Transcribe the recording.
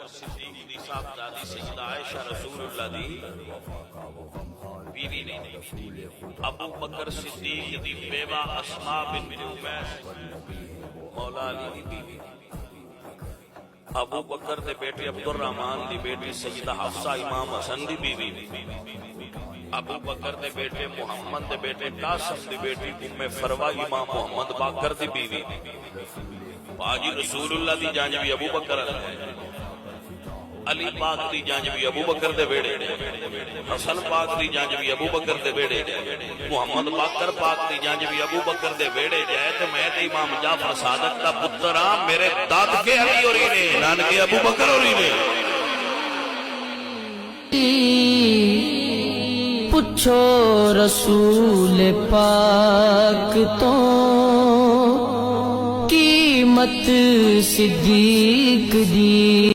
بکر صدیق دی صاحبزادی سیدہ عائشہ رسول اللہ دی بیوی نے ابو بکر صدیق دی بیوہ اسماء بنت امیس مولا علی دی بیوی، ابو بکر دے بیٹے عبد الرحمن دی بیٹی سیدہ حفصہ امام حسن دی بیوی، ابو بکر دے بیٹے محمد دے بیٹے قاسم دی بیٹی ام فروہ امام محمد باقر دی بیوی، باجی رسول اللہ دی جانبی ابو بکر، علی پاک دی جانبی ابو بکر دے بیڑے، حسن پاک دی جانبی ابو بکر دے بیڑے، محمد باقر پاک دی جانبی ابو بکر دے بیڑے جائے تو میں تے امام جعفر صادق دا پتران میرے داد کے علی اور نے نانکے ابو بکر اور نے پوچھو رسول پاک تو قیمت صدیق دی